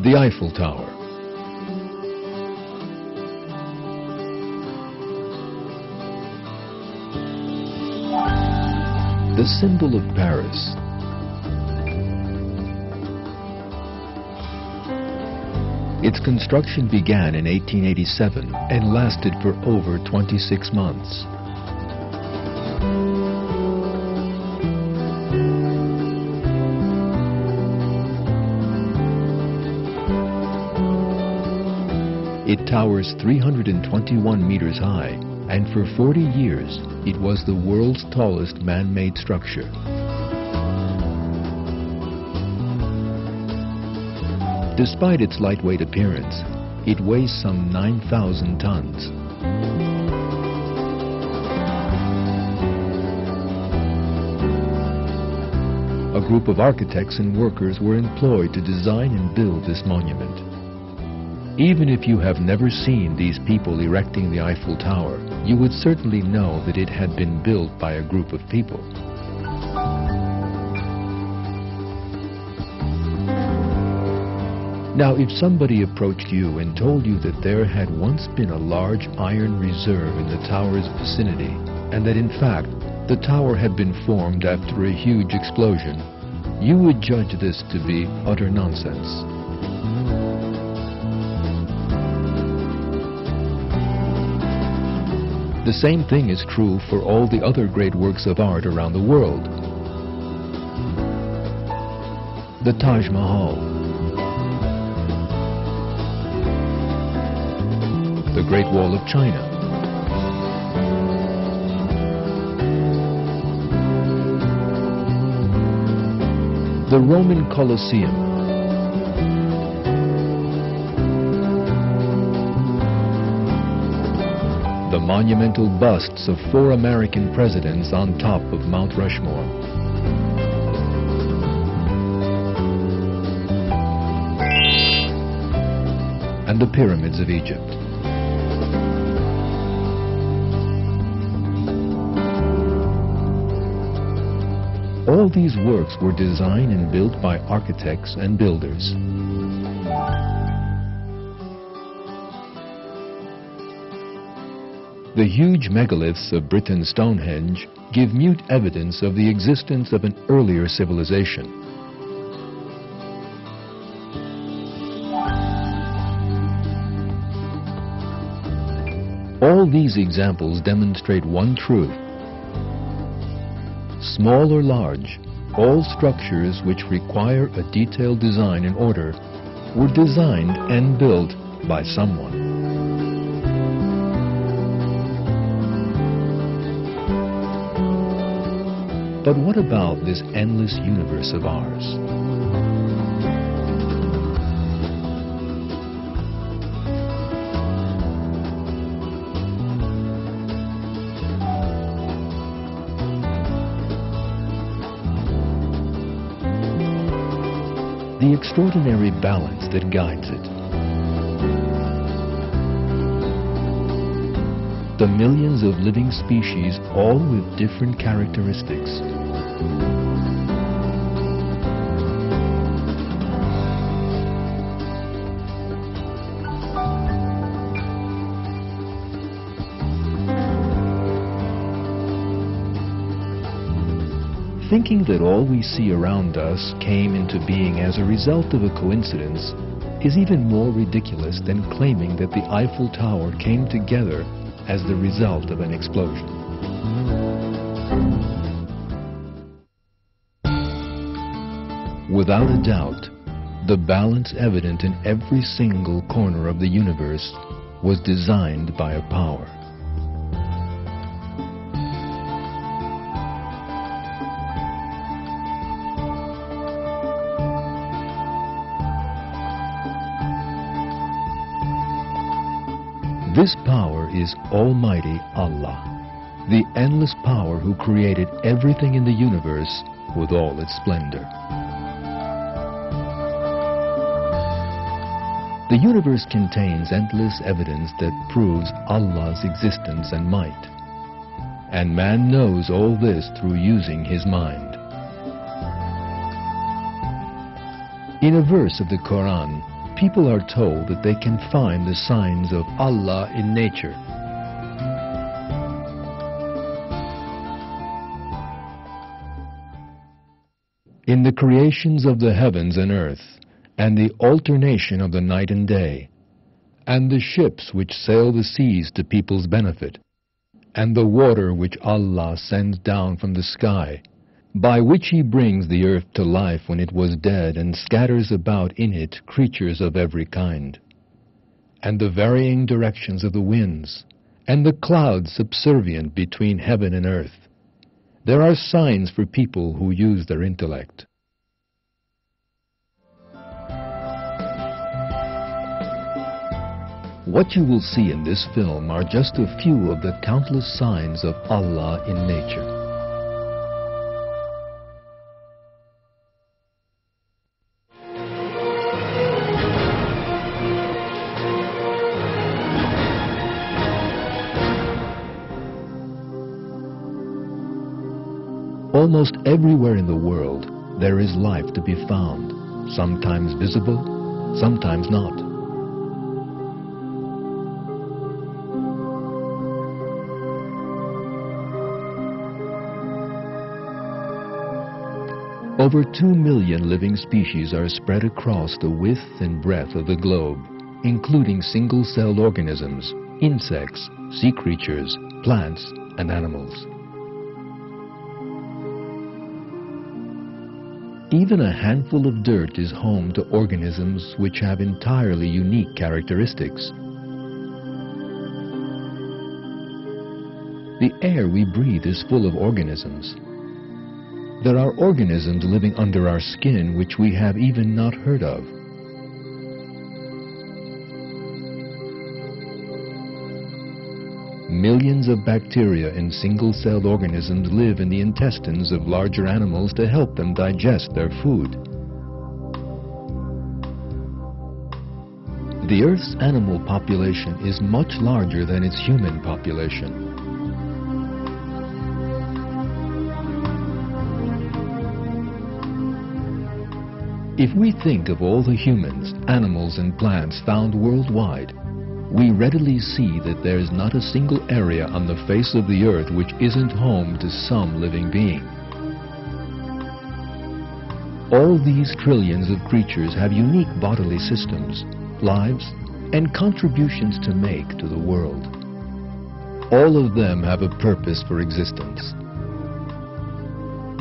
The Eiffel Tower. The symbol of Paris. Its construction began in 1887 and lasted for over 26 months. It towers 321 meters high, and for 40 years it was the world's tallest man-made structure. Despite its lightweight appearance, it weighs some 9,000 tons. A group of architects and workers were employed to design and build this monument. Even if you have never seen these people erecting the Eiffel Tower, you would certainly know that it had been built by a group of people. Now, if somebody approached you and told you that there had once been a large iron reserve in the tower's vicinity, and that in fact the tower had been formed after a huge explosion, you would judge this to be utter nonsense. The same thing is true for all the other great works of art around the world. The Taj Mahal, the Great Wall of China, the Roman Colosseum, the monumental busts of 4 American presidents on top of Mount Rushmore, and the pyramids of Egypt. All these works were designed and built by architects and builders. The huge megaliths of Britain's Stonehenge give mute evidence of the existence of an earlier civilization. All these examples demonstrate one truth. Small or large, all structures which require a detailed design and order were designed and built by someone. But what about this endless universe of ours? The extraordinary balance that guides it. The millions of living species, all with different characteristics. Thinking that all we see around us came into being as a result of a coincidence is even more ridiculous than claiming that the Eiffel Tower came together as the result of an explosion. Without a doubt, the balance evident in every single corner of the universe was designed by a power. This power is Almighty Allah, the endless power who created everything in the universe with all its splendor. The universe contains endless evidence that proves Allah's existence and might. And man knows all this through using his mind. In a verse of the Quran, people are told that they can find the signs of Allah in nature. In the creations of the heavens and earth, and the alternation of the night and day, and the ships which sail the seas to people's benefit, and the water which Allah sends down from the sky, by which He brings the earth to life when it was dead, and scatters about in it creatures of every kind, and the varying directions of the winds, and the clouds subservient between heaven and earth. There are signs for people who use their intellect. What you will see in this film are just a few of the countless signs of Allah in nature. Almost everywhere in the world, there is life to be found, sometimes visible, sometimes not. Over 2 million living species are spread across the width and breadth of the globe, including single-celled organisms, insects, sea creatures, plants, and animals. Even a handful of dirt is home to organisms which have entirely unique characteristics. The air we breathe is full of organisms. There are organisms living under our skin which we have even not heard of. Millions of bacteria in single-celled organisms live in the intestines of larger animals to help them digest their food. The Earth's animal population is much larger than its human population. If we think of all the humans, animals, and plants found worldwide, we readily see that there is not a single area on the face of the earth which isn't home to some living being. All these trillions of creatures have unique bodily systems, lives, and contributions to make to the world. All of them have a purpose for existence.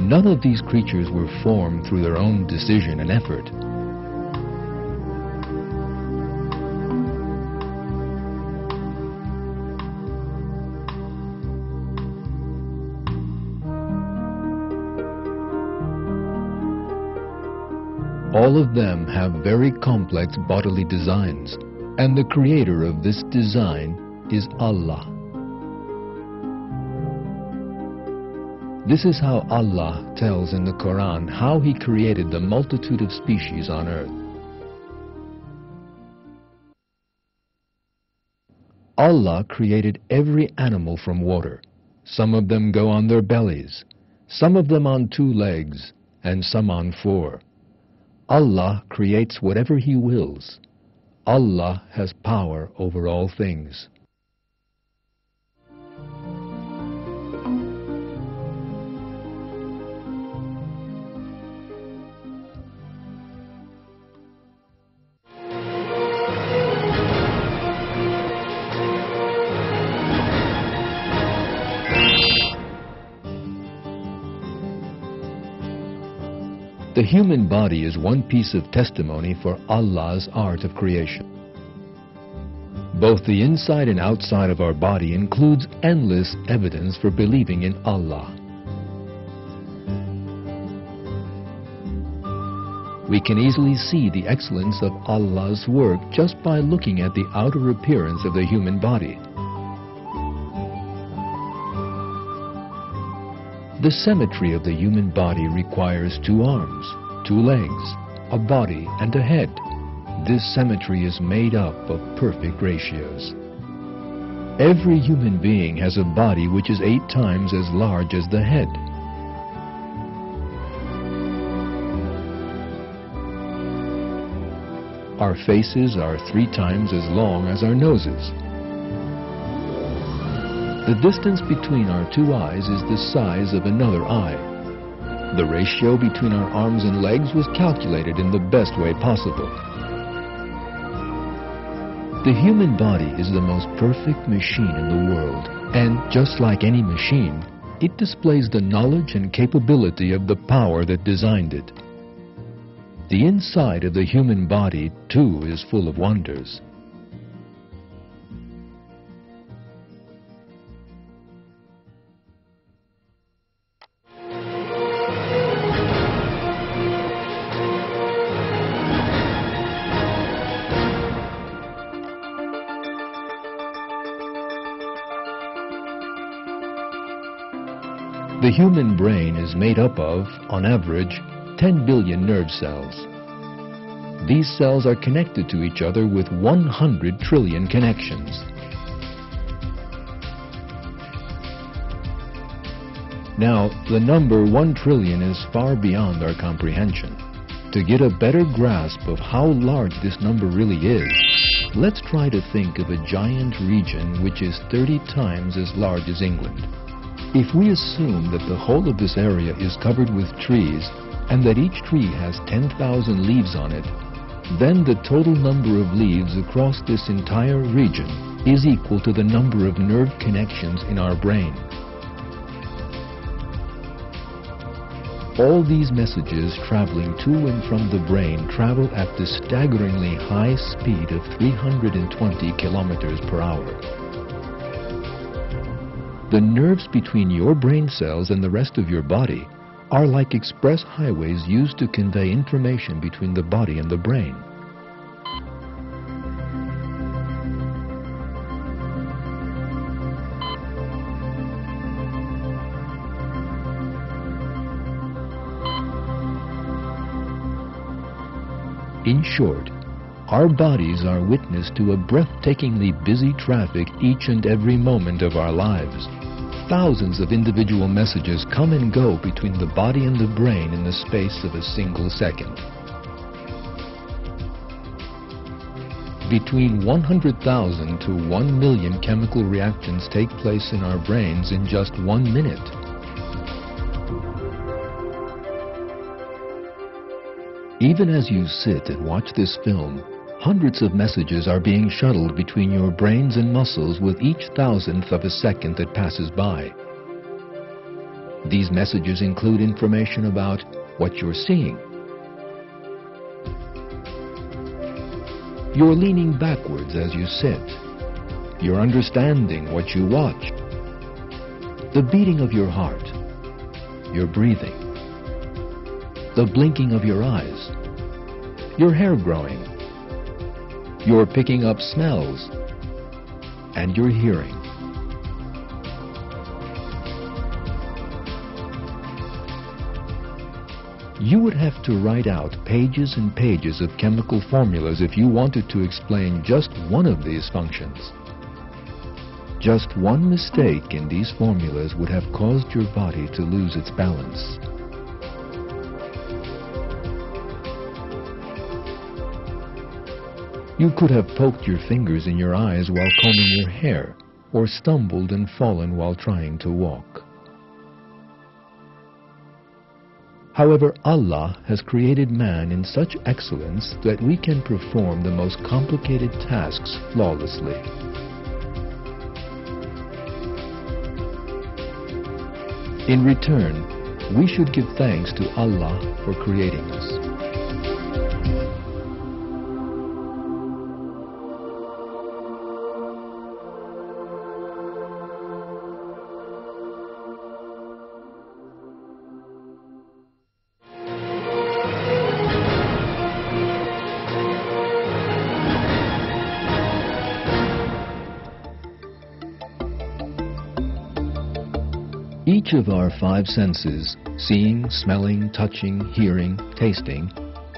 None of these creatures were formed through their own decision and effort. All of them have very complex bodily designs, and the creator of this design is Allah. This is how Allah tells in the Quran how He created the multitude of species on earth. Allah created every animal from water. Some of them go on their bellies, some of them on 2 legs, and some on 4. Allah creates whatever He wills. Allah has power over all things. The human body is one piece of testimony for Allah's art of creation. Both the inside and outside of our body includes endless evidence for believing in Allah. We can easily see the excellence of Allah's work just by looking at the outer appearance of the human body. The symmetry of the human body requires 2 arms, 2 legs, a body, and a head. This symmetry is made up of perfect ratios. Every human being has a body which is 8 times as large as the head. Our faces are 3 times as long as our noses. The distance between our 2 eyes is the size of another eye. The ratio between our arms and legs was calculated in the best way possible. The human body is the most perfect machine in the world, and just like any machine, it displays the knowledge and capability of the power that designed it. The inside of the human body, too, is full of wonders. The human brain is made up of, on average, 10 billion nerve cells. These cells are connected to each other with 100 trillion connections. Now, the number 1 trillion is far beyond our comprehension. To get a better grasp of how large this number really is, let's try to think of a giant region which is 30 times as large as England. If we assume that the whole of this area is covered with trees and that each tree has 10,000 leaves on it, then the total number of leaves across this entire region is equal to the number of nerve connections in our brain. All these messages traveling to and from the brain travel at the staggeringly high speed of 320 kilometers per hour. The nerves between your brain cells and the rest of your body are like express highways used to convey information between the body and the brain. In short, our bodies are witness to a breathtakingly busy traffic each and every moment of our lives. Thousands of individual messages come and go between the body and the brain in the space of a single second. Between 100,000 to 1 million chemical reactions take place in our brains in just 1 minute. Even as you sit and watch this film, hundreds of messages are being shuttled between your brains and muscles with each thousandth of a second that passes by. These messages include information about what you're seeing. You're leaning backwards as you sit. You're understanding what you watch. The beating of your heart. Your breathing. The blinking of your eyes. Your hair growing. You're picking up smells, and you're hearing. You would have to write out pages and pages of chemical formulas if you wanted to explain just one of these functions. Just one mistake in these formulas would have caused your body to lose its balance. You could have poked your fingers in your eyes while combing your hair, or stumbled and fallen while trying to walk. However, Allah has created man in such excellence that we can perform the most complicated tasks flawlessly. In return, we should give thanks to Allah for creating us. Each of our 5 senses, seeing, smelling, touching, hearing, tasting,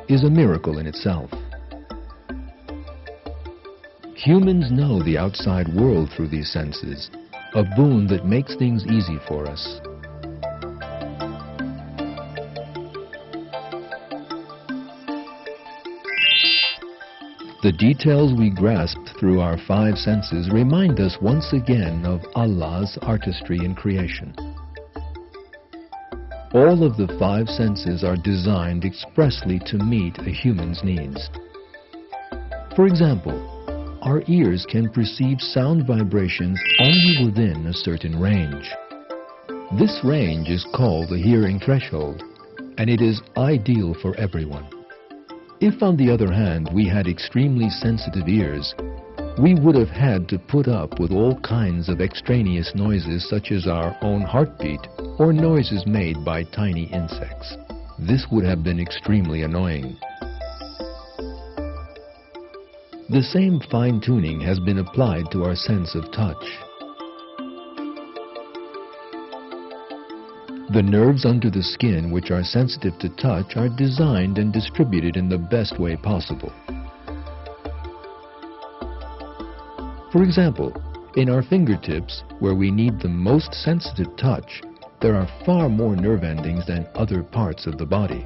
is a miracle in itself. Humans know the outside world through these senses, a boon that makes things easy for us. The details we grasped through our five senses remind us once again of Allah's artistry in creation. All of the five senses are designed expressly to meet a human's needs. For example, our ears can perceive sound vibrations only within a certain range. This range is called the hearing threshold, and it is ideal for everyone. If, on the other hand, we had extremely sensitive ears, we would have had to put up with all kinds of extraneous noises such as our own heartbeat or noises made by tiny insects. This would have been extremely annoying. The same fine-tuning has been applied to our sense of touch. The nerves under the skin which are sensitive to touch are designed and distributed in the best way possible. For example, in our fingertips, where we need the most sensitive touch, there are far more nerve endings than other parts of the body.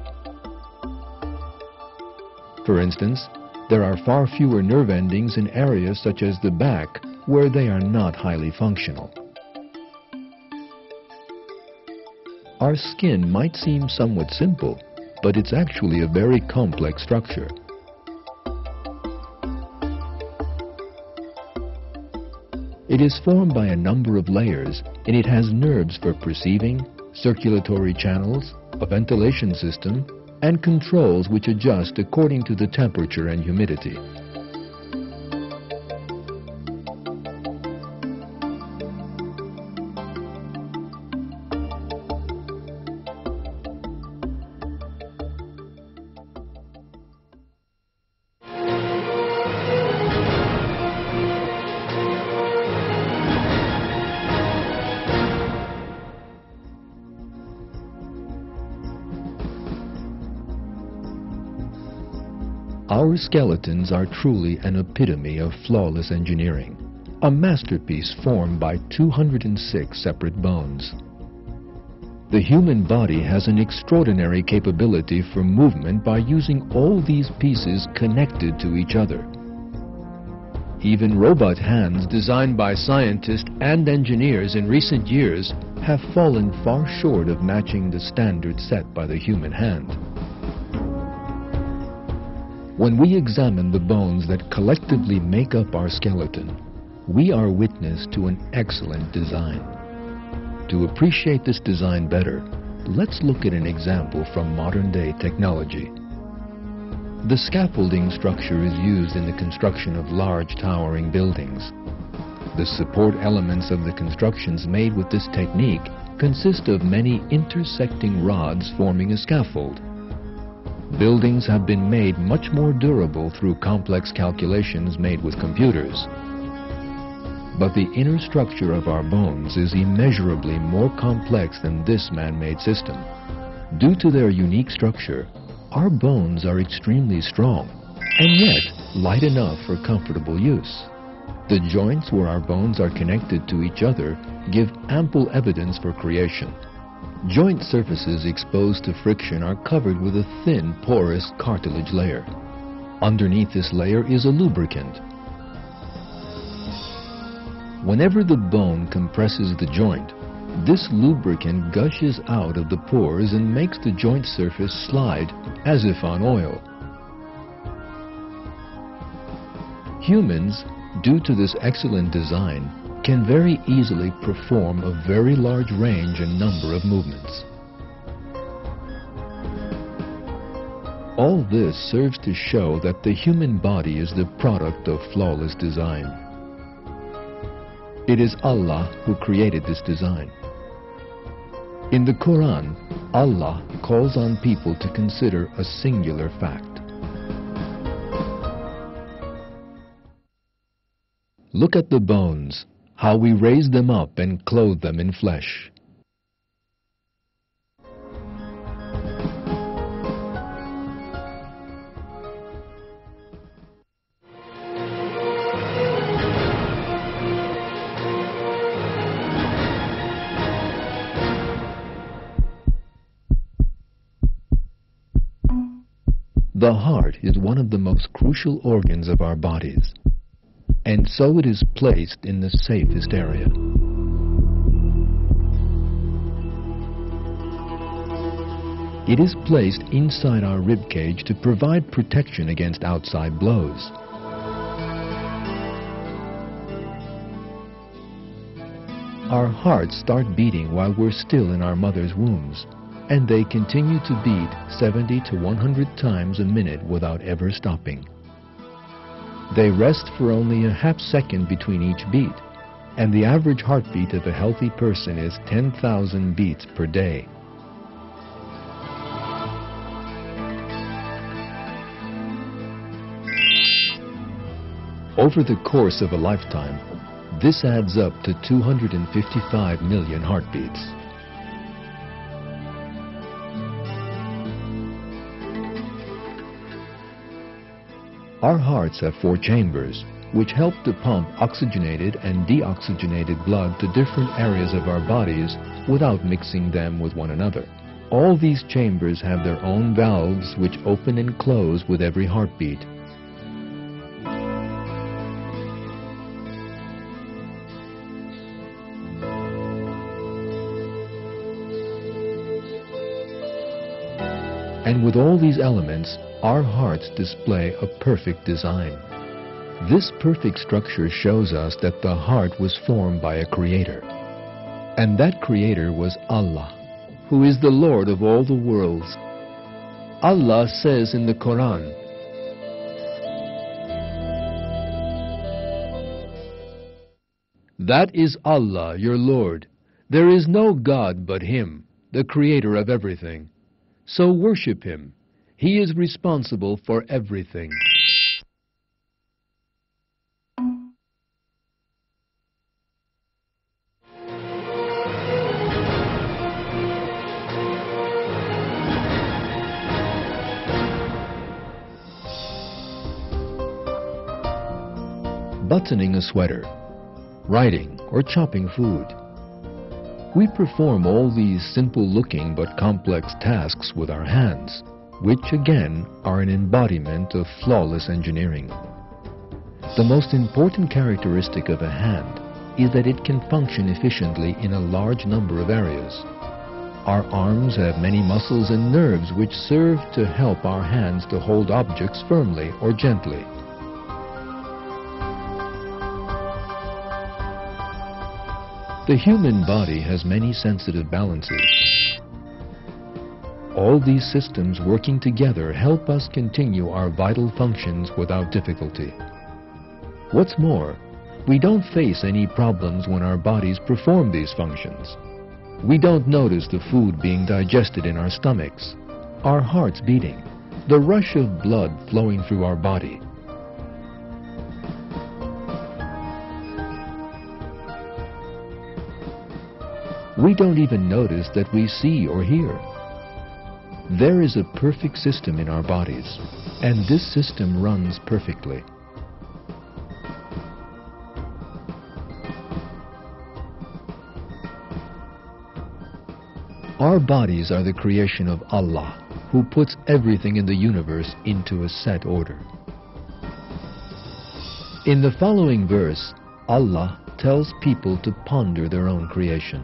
For instance, there are far fewer nerve endings in areas such as the back, where they are not highly functional. Our skin might seem somewhat simple, but it's actually a very complex structure. It is formed by a number of layers, and it has nerves for perceiving, circulatory channels, a ventilation system, and controls which adjust according to the temperature and humidity. Our skeletons are truly an epitome of flawless engineering, a masterpiece formed by 206 separate bones. The human body has an extraordinary capability for movement by using all these pieces connected to each other. Even robot hands designed by scientists and engineers in recent years have fallen far short of matching the standard set by the human hand. When we examine the bones that collectively make up our skeleton, we are witness to an excellent design. To appreciate this design better, let's look at an example from modern-day technology. The scaffolding structure is used in the construction of large towering buildings. The support elements of the constructions made with this technique consist of many intersecting rods forming a scaffold. Buildings have been made much more durable through complex calculations made with computers. But the inner structure of our bones is immeasurably more complex than this man-made system. Due to their unique structure, our bones are extremely strong, and yet light enough for comfortable use. The joints where our bones are connected to each other give ample evidence for creation. Joint surfaces exposed to friction are covered with a thin, porous cartilage layer. Underneath this layer is a lubricant. Whenever the bone compresses the joint, this lubricant gushes out of the pores and makes the joint surface slide as if on oil. Humans, due to this excellent design, can very easily perform a very large range and number of movements. All this serves to show that the human body is the product of flawless design. It is Allah who created this design. In the Quran, Allah calls on people to consider a singular fact. Look at the bones, how we raise them up and clothe them in flesh. The heart is one of the most crucial organs of our bodies, and so it is placed in the safest area. It is placed inside our rib cage to provide protection against outside blows. Our hearts start beating while we're still in our mother's wombs, and they continue to beat 70 to 100 times a minute without ever stopping. They rest for only a half second between each beat, and the average heartbeat of a healthy person is 10,000 beats per day. Over the course of a lifetime, this adds up to 255 million heartbeats. Our hearts have 4 chambers, which help to pump oxygenated and deoxygenated blood to different areas of our bodies without mixing them with one another. All these chambers have their own valves which open and close with every heartbeat. And with all these elements, our hearts display a perfect design. This perfect structure shows us that the heart was formed by a creator. And that creator was Allah, who is the Lord of all the worlds. Allah says in the Quran, "That is Allah, your Lord. There is no God but Him, the creator of everything. So worship Him. He is responsible for everything." Buttoning a sweater, writing, or chopping food. We perform all these simple-looking but complex tasks with our hands, which again are an embodiment of flawless engineering. The most important characteristic of a hand is that it can function efficiently in a large number of areas. Our arms have many muscles and nerves which serve to help our hands to hold objects firmly or gently. The human body has many sensitive balances. All these systems working together help us continue our vital functions without difficulty. What's more, we don't face any problems when our bodies perform these functions. We don't notice the food being digested in our stomachs, our hearts beating, the rush of blood flowing through our body. We don't even notice that we see or hear. There is a perfect system in our bodies, and this system runs perfectly. Our bodies are the creation of Allah, who puts everything in the universe into a set order. In the following verse, Allah tells people to ponder their own creation.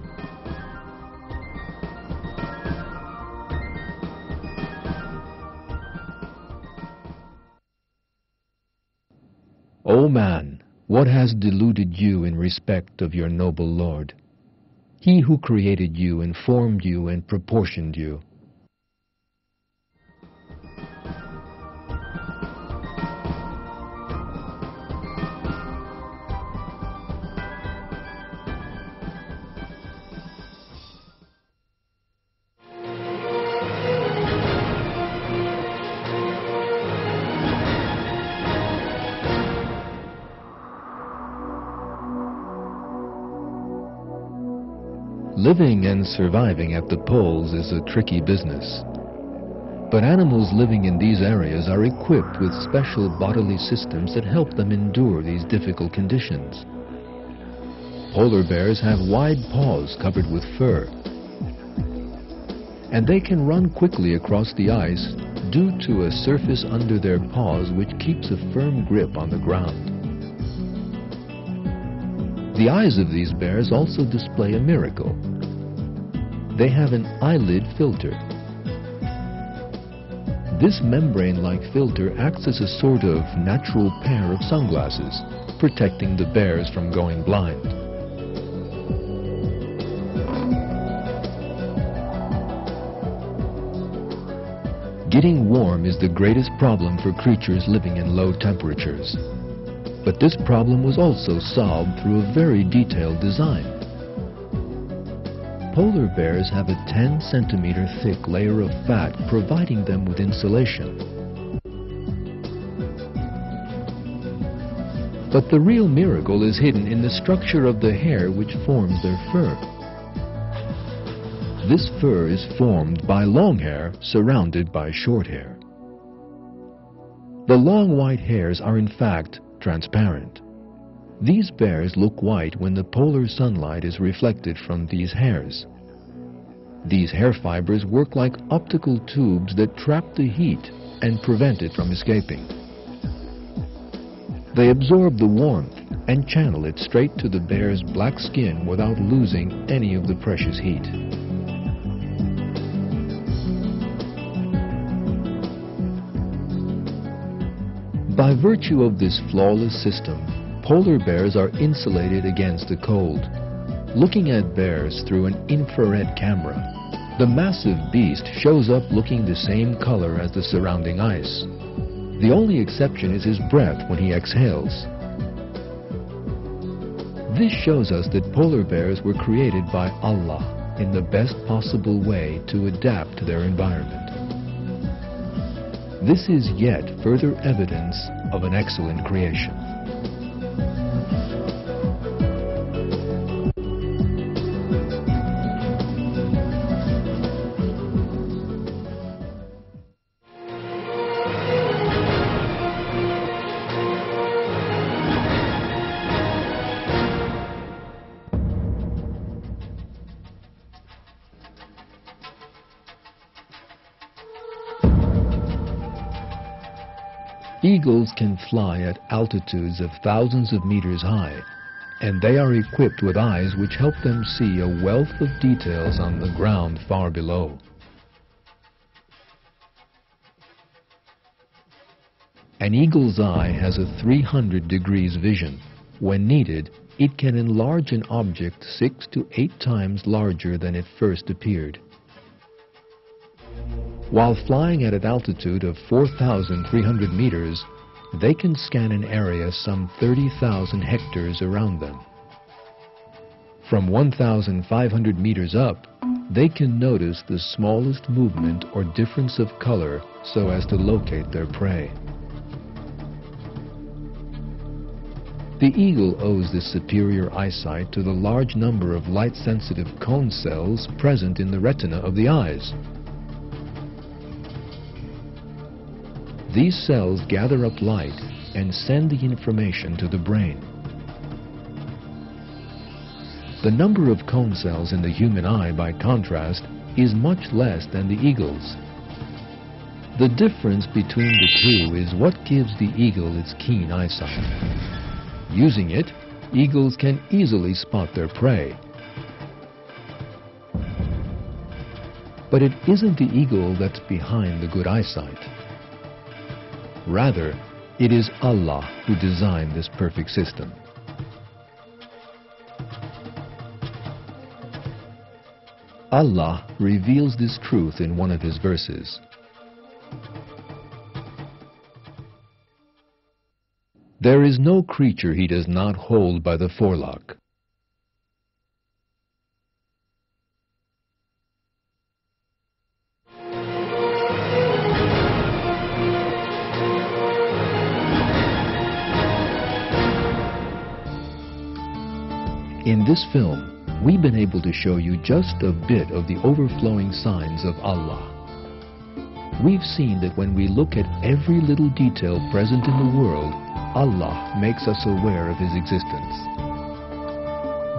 O man, what has deluded you in respect of your noble Lord? He who created you and formed you and proportioned you. Living and surviving at the poles is a tricky business. But animals living in these areas are equipped with special bodily systems that help them endure these difficult conditions. Polar bears have wide paws covered with fur, and they can run quickly across the ice due to a surface under their paws which keeps a firm grip on the ground. The eyes of these bears also display a miracle. They have an eyelid filter. This membrane-like filter acts as a sort of natural pair of sunglasses, protecting the bears from going blind. Getting warm is the greatest problem for creatures living in low temperatures. But this problem was also solved through a very detailed design. Polar bears have a 10-centimeter thick layer of fat providing them with insulation. But the real miracle is hidden in the structure of the hair which forms their fur. This fur is formed by long hair surrounded by short hair. The long white hairs are in fact transparent. These bears look white when the polar sunlight is reflected from these hairs. These hair fibers work like optical tubes that trap the heat and prevent it from escaping. They absorb the warmth and channel it straight to the bear's black skin without losing any of the precious heat. By virtue of this flawless system, polar bears are insulated against the cold. Looking at bears through an infrared camera, the massive beast shows up looking the same color as the surrounding ice. The only exception is his breath when he exhales. This shows us that polar bears were created by Allah in the best possible way to adapt to their environment. This is yet further evidence of an excellent creation. Eagles can fly at altitudes of thousands of meters high, and they are equipped with eyes which help them see a wealth of details on the ground far below. An eagle's eye has a 300 degrees vision. When needed, it can enlarge an object 6 to 8 times larger than it first appeared. While flying at an altitude of 4,300 meters, they can scan an area some 30,000 hectares around them. From 1,500 meters up, they can notice the smallest movement or difference of color so as to locate their prey. The eagle owes this superior eyesight to the large number of light-sensitive cone cells present in the retina of the eyes. These cells gather up light and send the information to the brain. The number of cone cells in the human eye, by contrast, is much less than the eagle's. The difference between the two is what gives the eagle its keen eyesight. Using it, eagles can easily spot their prey. But it isn't the eagle that's behind the good eyesight. Rather, it is Allah who designed this perfect system. Allah reveals this truth in one of His verses. There is no creature He does not hold by the forelock. In this film, we've been able to show you just a bit of the overflowing signs of Allah. We've seen that when we look at every little detail present in the world, Allah makes us aware of His existence.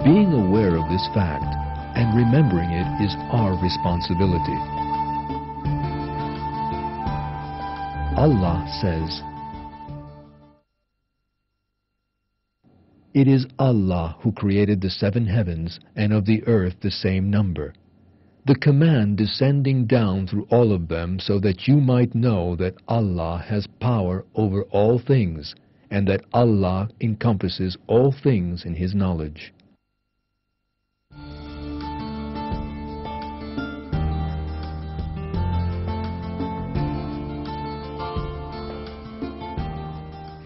Being aware of this fact and remembering it is our responsibility. Allah says, "It is Allah who created the 7 heavens and of the earth the same number, the command descending down through all of them so that you might know that Allah has power over all things and that Allah encompasses all things in His knowledge."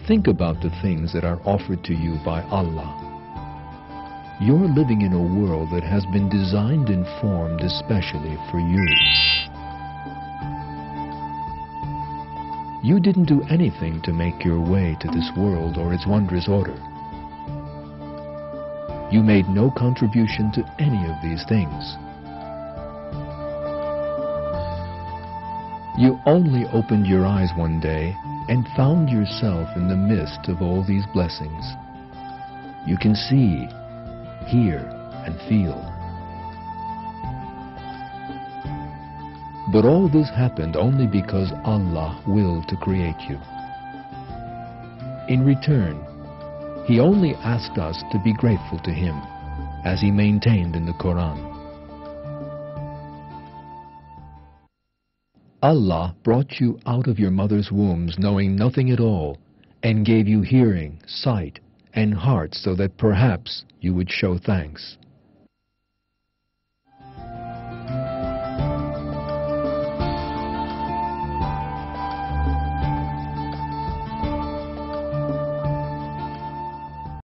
Think about the things that are offered to you by Allah. You're living in a world that has been designed and formed especially for you. You didn't do anything to make your way to this world or its wondrous order. You made no contribution to any of these things. You only opened your eyes one day and found yourself in the midst of all these blessings. You can see, hear, and feel. But all this happened only because Allah willed to create you. In return, He only asked us to be grateful to Him, as He maintained in the Quran. Allah brought you out of your mother's wombs knowing nothing at all, and gave you hearing, sight, and heart so that perhaps you would show thanks.